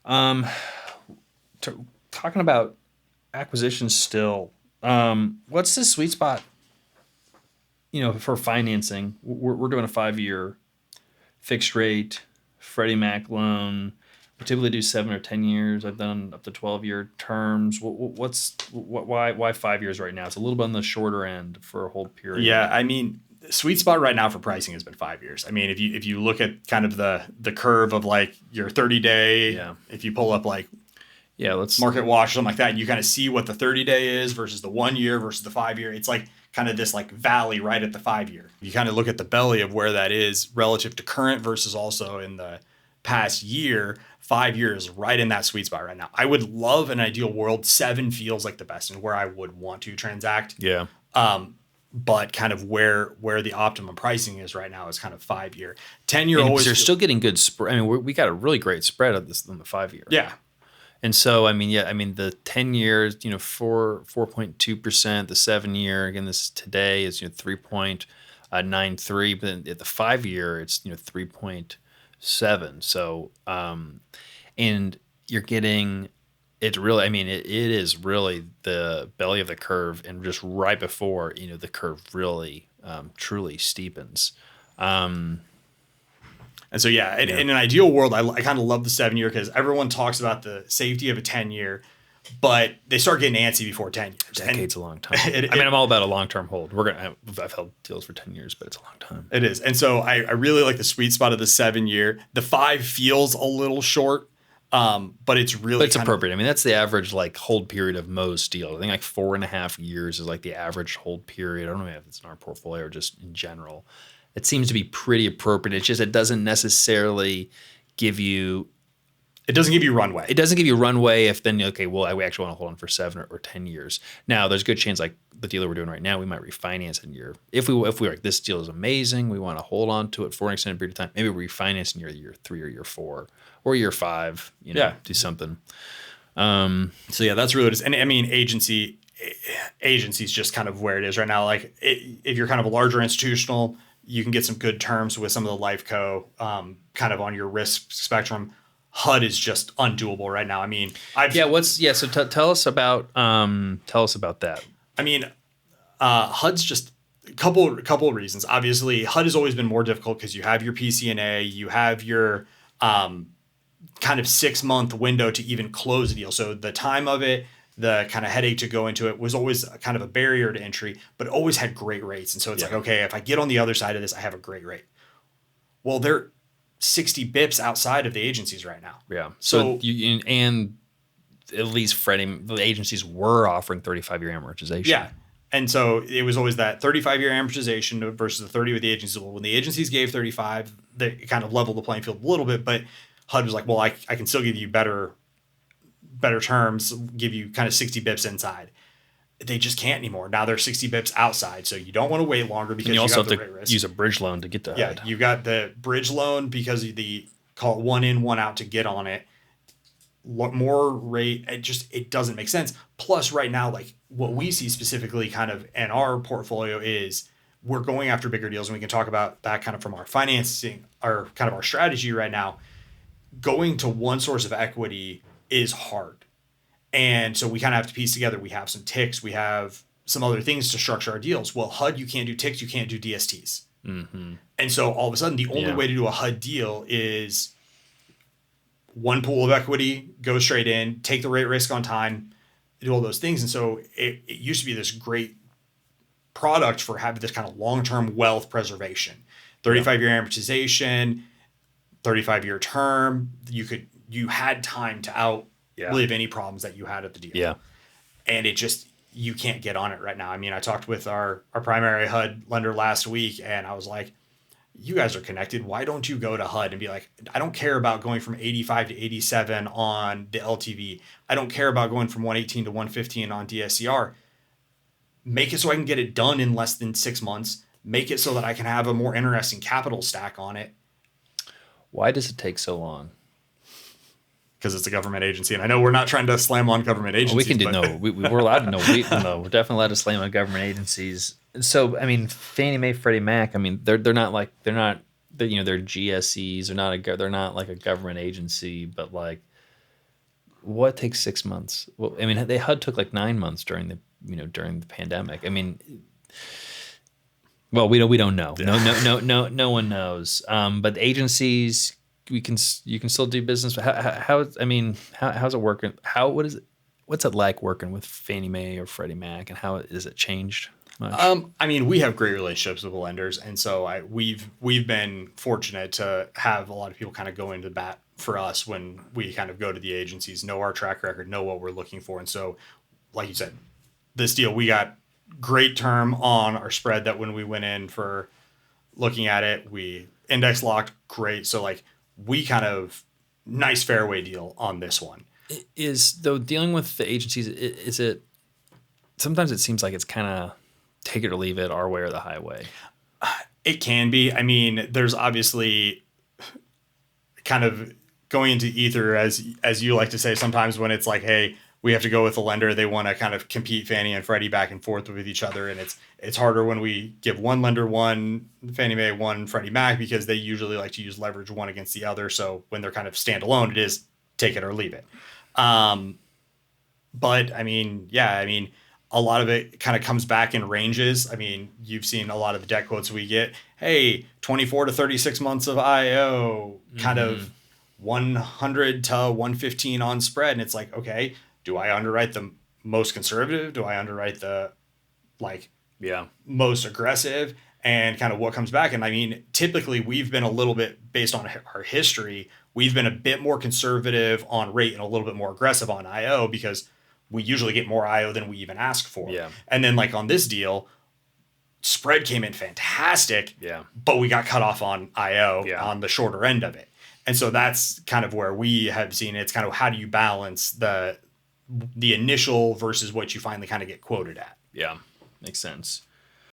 Um, Talking about acquisitions still. What's the sweet spot? For financing, we're doing a 5 year fixed rate Freddie Mac loan. We typically do 7 or 10 years. I've done up to 12-year terms. Why 5 years right now? It's a little bit on the shorter end for a hold Yeah, period. I mean, sweet spot right now for pricing has been 5 years. I mean, if you look at kind of the curve of like your 30-day, Yeah, if you pull up like yeah. Let's. Market Watch or something like that, and you kind of see what the 30-day is versus the 1 year versus the 5 year. It's like kind of this like valley right at the 5 year. You kind of look at the belly of where that is relative to current versus also in the past year. 5 years right in that sweet spot right now. I would love an ideal world. 7 feels like the best and where I would want to transact. Yeah. But kind of where the optimum pricing is right now is kind of 5 year. 10 year And because always you're still getting good spread. I mean, we got a really great spread of this on the 5 year. yeah. And so, I mean, yeah, I mean, the 10 years, 4.2%, the 7 year, again, this today is, 3.93, but then at the 5 year, it's, 3.7. So, and you're getting, it's really, I mean, it is really the belly of the curve and just right before, the curve really, truly steepens. And so, yeah, Yeah. in an ideal world, I kind of love the 7 year because everyone talks about the safety of a 10 year, but they start getting antsy before 10 years. Decade's a long time. It, I mean, it, I'm all about a long-term hold. I've held deals for 10 years, but it's a long time. it is. And so I really like the sweet spot of the 7 year. The 5 feels a little short, but it's really But it's appropriate. I mean, that's the average like hold period of most deals. I think like 4.5 years is like the average hold period. I don't know if it's in our portfolio or just in general. It seems to be pretty appropriate. It's just it doesn't necessarily give you it doesn't give you runway. it doesn't give you runway if then okay, well, we actually want to hold on for 7 or 10 years. Now, there's a good chance like the deal that we're doing right now, we might refinance in year. If we like this deal is amazing, we want to hold on to it for an extended period of time. Maybe we refinance in year 3 or year 4 or year 5. Yeah. Do something. So yeah, that's really what it is. And I mean, agency's just kind of where it is right now. Like if you're kind of a larger institutional, you can get some good terms with some of the life co, kind of on your risk spectrum. HUD is just undoable right now. I mean, So tell us about that. I mean, HUD's just a couple of reasons. Obviously, HUD has always been more difficult because you have your PCNA, you have your kind of 6 month window to even close a deal. So the time of it, the kind of headache to go into it was always kind of a barrier to entry, but it always had great rates. And so it's like, okay, if I get on the other side of this, I have a great rate. Well, they're 60 bips outside of the agencies right now. Yeah. So and at least the agencies were offering 35-year amortization. Yeah. And so it was always that 35-year amortization versus the 30 with the agencies. Well, when the agencies gave 35, they kind of leveled the playing field a little bit, but HUD was like, well, I can still give you better terms, give you kind of 60 bips inside. They just can't anymore. Now they're 60 bips outside. So you don't want to wait longer because and you also got have the rate to risk. use a bridge loan to get to Yeah, HUD. you got the bridge loan because of the call it one in, one out to get on it. More rate, it doesn't make sense. Plus, right now, like what we see specifically kind of in our portfolio is we're going after bigger deals, and we can talk about that kind of from our financing, our kind of our strategy right now. Going to one source of equity is hard. And so we kind of have to piece together. We have some ticks, we have some other things to structure our deals. Well, HUD, you can't do ticks, you can't do DSTs. Mm-hmm. And so all of a sudden, the only way to do a HUD deal is one pool of equity, go straight in, take the rate risk on time, do all those things. And so it used to be this great product for having this kind of long-term wealth preservation. 35-year amortization, 35-year term. You had time to outlive any problems that you had at the deal. Yeah. And you can't get on it right now. I mean, I talked with our primary HUD lender last week, and I was like, you guys are connected. Why don't you go to HUD and be like, I don't care about going from 85 to 87 on the LTV. I don't care about going from 118 to 115 on DSCR. Make it so I can get it done in less than 6 months. Make it so that I can have a more interesting capital stack on it. Why does it take so long? Because it's a government agency. And I know we're not trying to slam on government agencies. We can do, no, we're allowed to know. We're definitely allowed to slam on government agencies. So, I mean, Fannie Mae, Freddie Mac, I mean, they're GSEs. They're not like a government agency, but like what takes 6 months? Well, I mean, they HUD took like 9 months during the pandemic. I mean, well, we don't know. No one knows. But the agencies, you can still do business. I mean, how's it working? What's it like working with Fannie Mae or Freddie Mac, and how is it changed much? I mean, we have great relationships with the lenders, and so we've been fortunate to have a lot of people kind of go into bat for us when we kind of go to the agencies, know our track record, know what we're looking for, and so, like you said, this deal we got great term on our spread that when we went in for looking at it, we index locked great. So like we kind of nice fairway deal on this one. Is though dealing with the agencies, is it sometimes it seems like it's kind of take it or leave it, our way or the highway. It can be. I mean, there's obviously kind of going into ether as you like to say sometimes when it's like, hey, we have to go with the lender. They want to kind of compete Fannie and Freddie back and forth with each other, and it's harder when we give one lender one Fannie Mae, one Freddie Mac, because they usually like to use leverage one against the other. So when they're kind of standalone, it is take it or leave it. But I mean, yeah, I mean, a lot of it kind of comes back in ranges. I mean, you've seen a lot of the debt quotes we get. Hey, 24 to 36 months of IO, kind of 100 to 115 on spread. And it's like, okay, do I underwrite the most conservative? Do I underwrite the like most aggressive? And kind of what comes back. And I mean, typically we've been a little bit based on our history, we've been a bit more conservative on rate and a little bit more aggressive on IO because we usually get more IO than we even ask for. Yeah. And then like on this deal, spread came in fantastic, but we got cut off on IO on the shorter end of it. And so that's kind of where we have seen it's kind of how do you balance the initial versus what you finally kind of get quoted at. Yeah, makes sense.